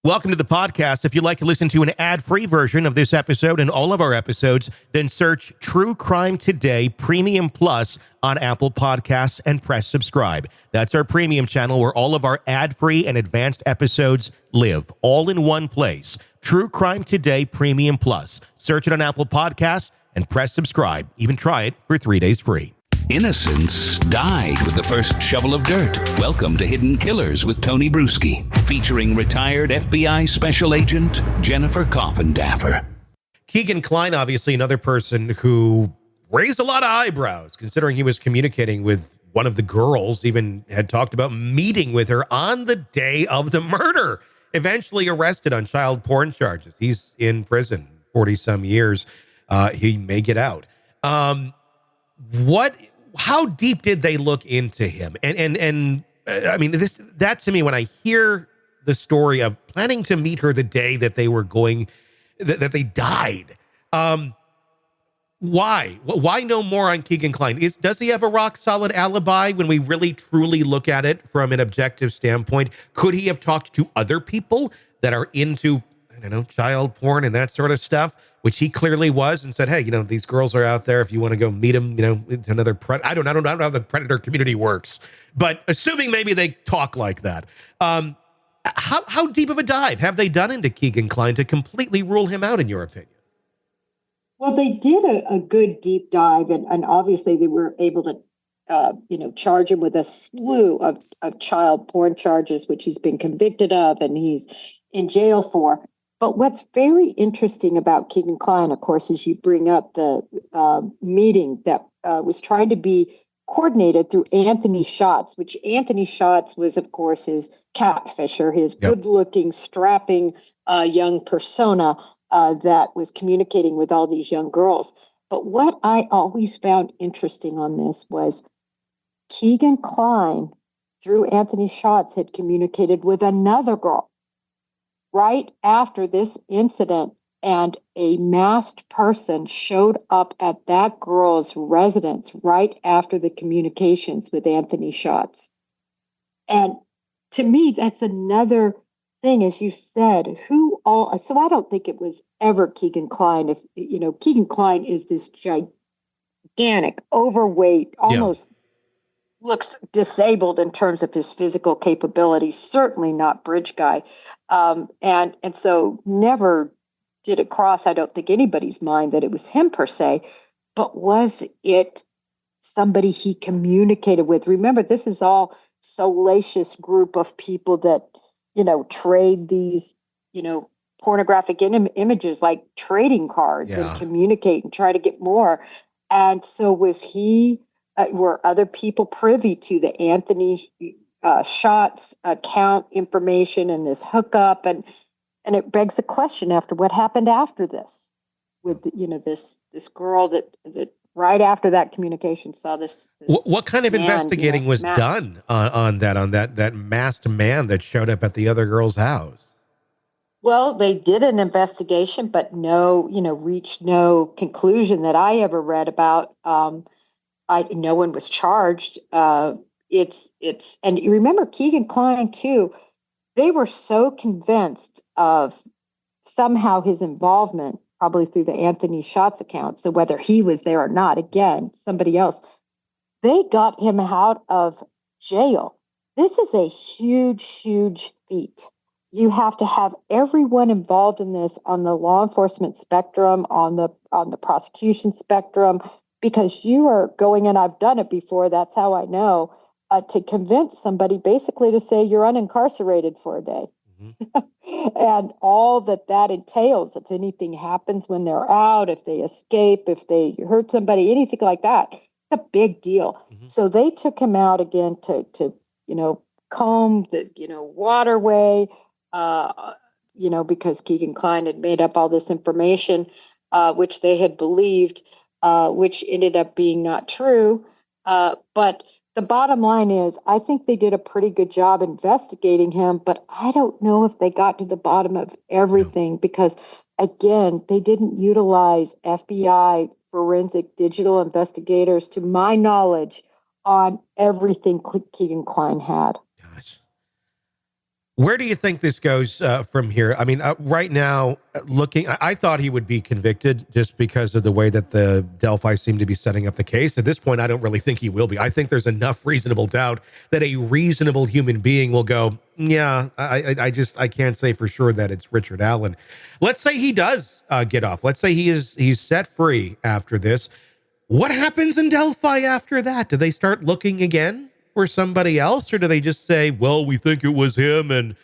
Welcome to the podcast. If you'd like to listen to an ad-free version of this episode and all of our episodes, then search True Crime Today Premium Plus on Apple Podcasts and press subscribe. That's our premium channel where all of our ad-free and advanced episodes live, all in one place. True Crime Today Premium Plus. Search it on Apple Podcasts and press subscribe. Even try it for 3 days free. Innocence died with the first shovel of dirt. Welcome to Hidden Killers with Tony Brueski, featuring retired FBI Special Agent Jennifer Coffindaffer. Keegan Klein, obviously another person who raised a lot of eyebrows, considering he was communicating with one of the girls, even had talked about meeting with her on the day of the murder. Eventually arrested on child porn charges. He's in prison 40-some years. He may get out. How deep did they look into him? And I mean, that to me, when I hear the story of planning to meet her the day that they were going, that they died. Why no more on Keegan Klein? Does he have a rock solid alibi when we really truly look at it from an objective standpoint? Could he have talked to other people that are into, I don't know, child porn and that sort of stuff, which he clearly was, and said, hey, these girls are out there. If you want to go meet them, into another predator. I don't know how the predator community works, but assuming maybe they talk like that. How deep of a dive have they done into Keegan Klein to completely rule him out, in your opinion? Well, they did a good deep dive, and obviously they were able to, charge him with a slew of child porn charges, which he's been convicted of, and he's in jail for. But what's very interesting about Keegan Klein, of course, is you bring up the meeting that was trying to be coordinated through Anthony Schatz, which Anthony Schatz was, of course, his catfisher, his good-looking, strapping young persona that was communicating with all these young girls. But what I always found interesting on this was Keegan Klein, through Anthony Schatz, had communicated with another girl right after this incident, and a masked person showed up at that girl's residence right after the communications with Anthony Schatz. And to me, that's another thing, as you said, so I don't think it was ever Keegan Klein. If, Keegan Klein is this gigantic, overweight, almost looks disabled in terms of his physical capability, certainly not bridge guy. And so never did it cross, I don't think, anybody's mind that it was him per se, but was it somebody he communicated with? Remember, this is all salacious group of people that, trade these, pornographic images like trading cards and communicate and try to get more. And so was he, were other people privy to the Anthony Schatz account information and this hookup? And it begs the question after what happened after this with, this girl that right after that communication saw this what kind of investigating was done on that masked man that showed up at the other girl's house? Well, they did an investigation, but reached no conclusion that I ever read about. No one was charged. And you remember Keegan Klein too, they were so convinced of somehow his involvement, probably through the Anthony Schatz account. So whether he was there or not, again, somebody else, they got him out of jail. This is a huge, huge feat. You have to have everyone involved in this on the law enforcement spectrum, on the prosecution spectrum, because you are going, and I've done it before, that's how I know, to convince somebody basically to say you're unincarcerated for a day. Mm-hmm. And all that entails, if anything happens when they're out, if they escape, if they hurt somebody, anything like that, it's a big deal. Mm-hmm. So they took him out again to comb the, waterway, because Keegan Klein had made up all this information, which they had believed, which ended up being not true. But the bottom line is, I think they did a pretty good job investigating him, but I don't know if they got to the bottom of everything because, again, they didn't utilize FBI forensic digital investigators, to my knowledge, on everything Keegan Klein had. Gosh. Where do you think this goes from here? I mean, right now, I thought he would be convicted just because of the way that the Delphi seem to be setting up the case. At this point, I don't really think he will be. I think there's enough reasonable doubt that a reasonable human being will go, yeah, I can't say for sure that it's Richard Allen. Let's say he does get off. Let's say he's set free after this. What happens in Delphi after that? Do they start looking again for somebody else, or do they just say, well, we think it was him and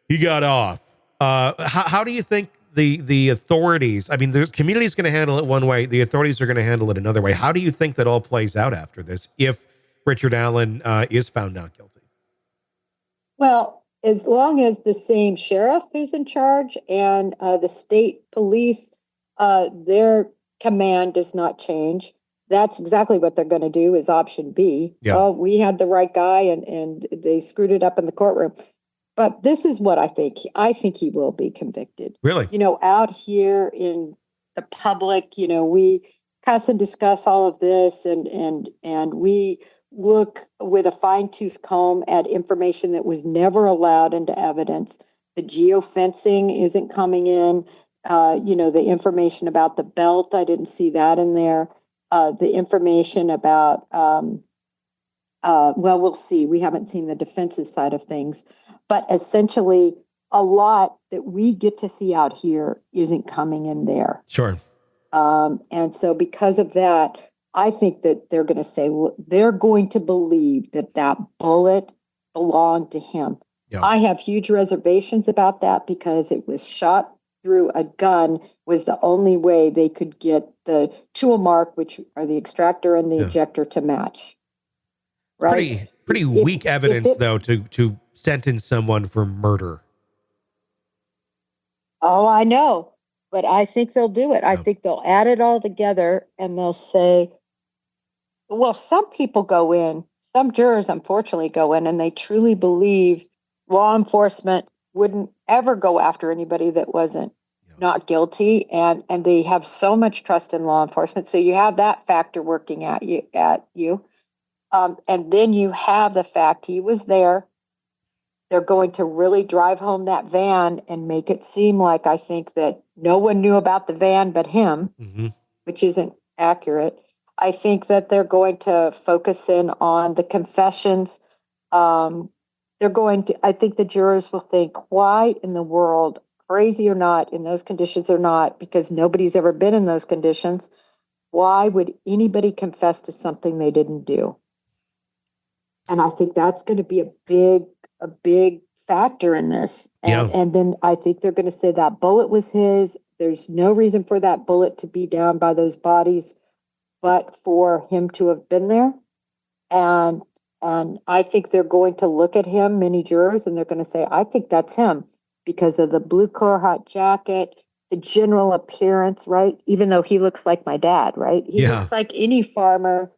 he got off? How do you think the authorities, I mean, the community is going to handle it one way, the authorities are going to handle it another way. How do you think that all plays out after this if Richard Allen is found not guilty? Well, as long as the same sheriff is in charge and the state police, their command does not change. That's exactly what they're going to do is option B. Yeah. Well, we had the right guy and they screwed it up in the courtroom. But this is what I think. I think he will be convicted. Really? Out here in the public, we cuss and discuss all of this and we look with a fine-tooth comb at information that was never allowed into evidence. The geofencing isn't coming in. The information about the belt, I didn't see that in there. The information about, we'll see. We haven't seen the defense's side of things. But essentially, a lot that we get to see out here isn't coming in there. Sure. And so because of that, I think that they're going to say, they're going to believe that bullet belonged to him. Yeah. I have huge reservations about that because it was shot through a gun was the only way they could get the tool mark, which are the extractor and the ejector, to match. Right? Pretty weak evidence, though, to sentence someone for murder. Oh, I know. But I think they'll do it. I think they'll add it all together and they'll say, well, some people go in, some jurors unfortunately go in and they truly believe law enforcement wouldn't ever go after anybody that wasn't not guilty, and they have so much trust in law enforcement. So you have that factor working at you. And then you have the fact he was there. They're going to really drive home that van and make it seem like, I think, that no one knew about the van but him, which isn't accurate. I think that they're going to focus in on the confessions. I think the jurors will think, why in the world, crazy or not, in those conditions or not, because nobody's ever been in those conditions, why would anybody confess to something they didn't do? And I think that's going to be a big factor in this. And then I think they're going to say that bullet was his. There's no reason for that bullet to be down by those bodies, but for him to have been there. And I think they're going to look at him, many jurors, and they're going to say, I think that's him because of the blue Carhartt jacket, the general appearance, right? Even though he looks like my dad, right? He looks like any farmer.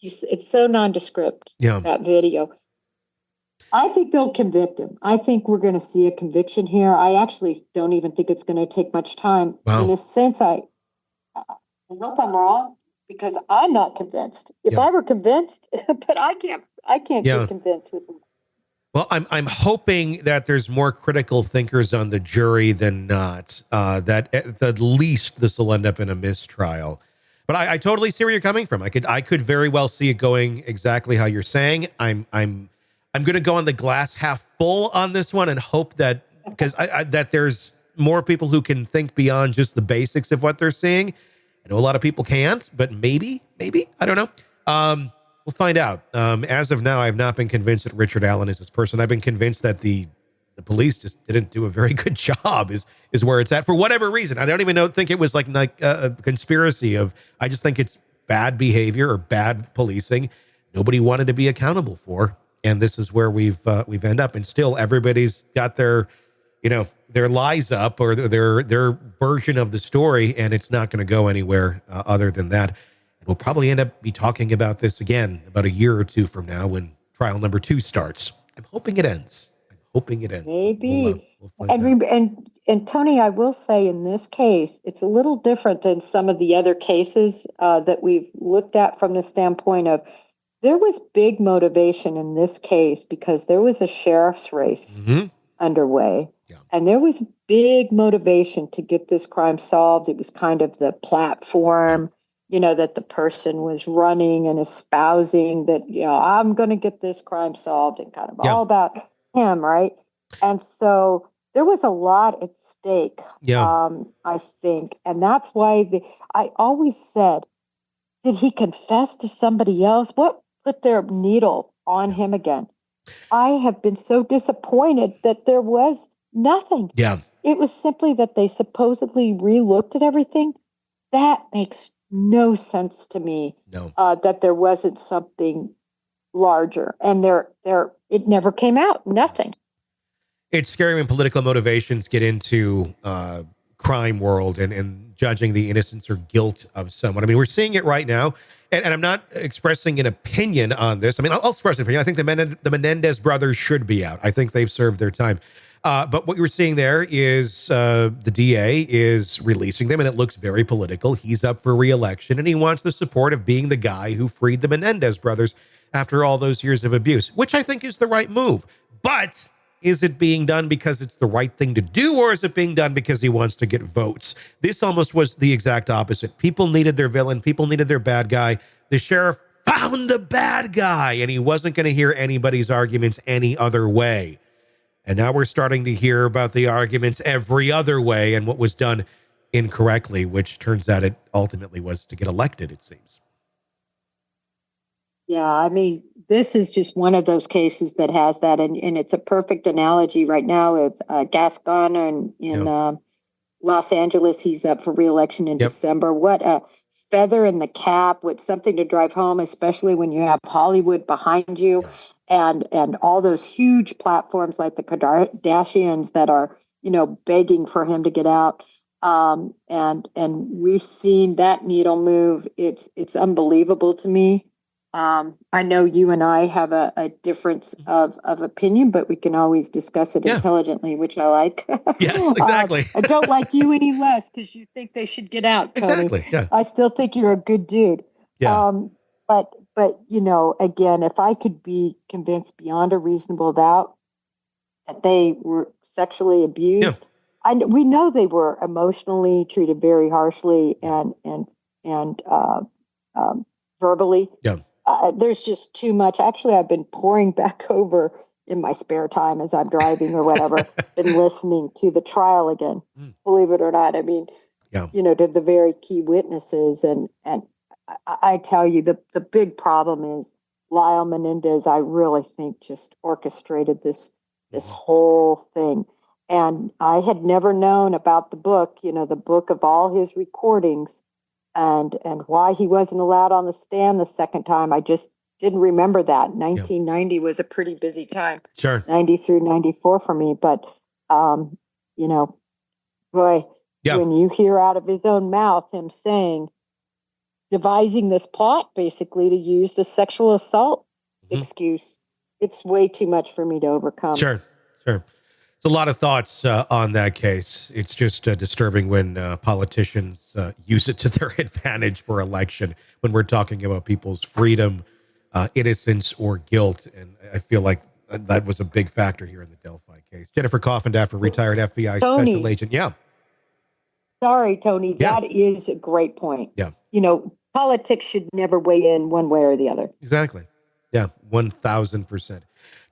It's so nondescript, that video. I think they'll convict him. I think we're going to see a conviction here. I actually don't even think it's going to take much time. Wow. In a sense, I hope I'm wrong because I'm not convinced. If I were convinced, but I can't get convinced with him. Well, I'm hoping that there's more critical thinkers on the jury than not, that at the least this will end up in a mistrial. But I totally see where you're coming from. I could very well see it going exactly how you're saying. I'm going to go on the glass half full on this one and hope that, because that there's more people who can think beyond just the basics of what they're seeing. I know a lot of people can't, but maybe, I don't know. We'll find out. As of now, I have not been convinced that Richard Allen is this person. I've been convinced that the police just didn't do a very good job is where it's at for whatever reason. I don't even think it was like a conspiracy I just think it's bad behavior or bad policing. Nobody wanted to be accountable for. And this is where we've end up. And still everybody's got their lies up or their version of the story. And it's not going to go anywhere other than that. We'll probably end up be talking about this again about a year or two from now when trial number 2 starts. I'm hoping it ends. Maybe. And Tony, I will say in this case, it's a little different than some of the other cases that we've looked at from the standpoint of there was big motivation in this case because there was a sheriff's race underway. Yeah. And there was big motivation to get this crime solved. It was kind of the platform, that the person was running and espousing that, I'm going to get this crime solved, and kind of all about him, right? And so there was a lot at stake, I think. And that's why I always said, did he confess to somebody else? What put their needle on him again? I have been so disappointed that there was nothing. Yeah. It was simply that they supposedly re-looked at everything. That makes no sense to me. No. That there wasn't something larger, and it never came out. Nothing. It's scary when political motivations get into crime world and judging the innocence or guilt of someone. I mean, we're seeing it right now, and I'm not expressing an opinion on this. I mean, I'll express an opinion. I think the Menendez brothers should be out. I think they've served their time. But what you're seeing there is the DA is releasing them, and it looks very political. He's up for re-election, and he wants the support of being the guy who freed the Menendez brothers after all those years of abuse, which I think is the right move. But is it being done because it's the right thing to do, or is it being done because he wants to get votes? This almost was the exact opposite. People needed their villain. People needed their bad guy. The sheriff found the bad guy, and he wasn't going to hear anybody's arguments any other way. And now we're starting to hear about the arguments every other way and what was done incorrectly, which turns out it ultimately was to get elected, it seems. Yeah, I mean, this is just one of those cases that has that, and it's a perfect analogy right now with Gascon in Los Angeles. He's up for re-election in December. What a feather in the cap, with something to drive home, especially when you have Hollywood behind you, and all those huge platforms like the Kardashians that are, begging for him to get out. And we've seen that needle move. It's unbelievable to me. I know you and I have a difference of opinion, but we can always discuss it intelligently, which I like. Yes, exactly. I don't like you any less because you think they should get out, Tony. Exactly. Yeah. I still think you're a good dude. Yeah. But again, if I could be convinced beyond a reasonable doubt that they were sexually abused, we know they were emotionally treated very harshly and verbally. Yeah. There's just too much. Actually, I've been pouring back over in my spare time as I'm driving or whatever, been listening to the trial again, believe it or not. I mean, to the very key witnesses. And I tell you, the big problem is Lyle Menendez, I really think, just orchestrated this whole thing. And I had never known about the book, the book of all his recordings, and why he wasn't allowed on the stand the second time. I just didn't remember that. 1990 was a pretty busy time. Sure. 90 through 94 for me. But, boy, when you hear out of his own mouth him saying, devising this plot basically to use the sexual assault excuse, it's way too much for me to overcome. Sure. It's a lot of thoughts on that case. It's just disturbing when politicians use it to their advantage for election when we're talking about people's freedom, innocence, or guilt. And I feel like that was a big factor here in the Delphi case. Jennifer Coffindaffer, retired FBI special agent. Yeah. Sorry, Tony. That is a great point. Yeah. Politics should never weigh in one way or the other. Exactly. Yeah, 1,000%.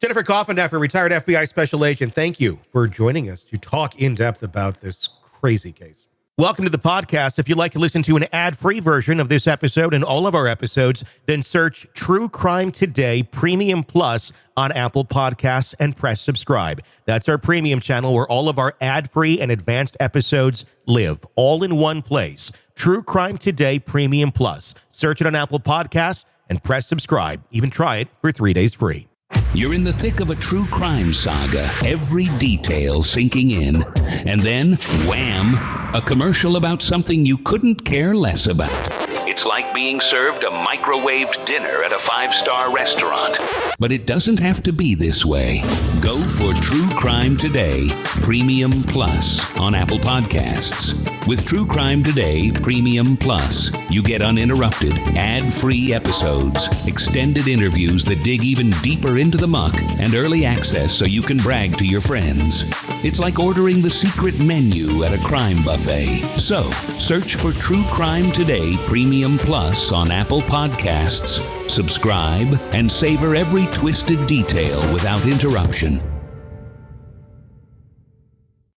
Jennifer Coffindaffer, retired FBI special agent, thank you for joining us to talk in depth about this crazy case. Welcome to the podcast. If you'd like to listen to an ad-free version of this episode and all of our episodes, then search True Crime Today Premium Plus on Apple Podcasts and press subscribe. That's our premium channel where all of our ad-free and advanced episodes live, all in one place. True Crime Today Premium Plus. Search it on Apple Podcasts and press subscribe. Even try it for 3 days free. You're in the thick of a true crime saga, every detail sinking in. And then, wham, a commercial about something you couldn't care less about. It's like being served a microwaved dinner at a 5-star restaurant. But it doesn't have to be this way. Go for True Crime Today Premium Plus on Apple Podcasts. With True Crime Today Premium Plus, you get uninterrupted, ad-free episodes, extended interviews that dig even deeper into the muck, and early access so you can brag to your friends. It's like ordering the secret menu at a crime buffet. So, search for True Crime Today Premium Plus on Apple Podcasts, subscribe, and savor every twisted detail without interruption.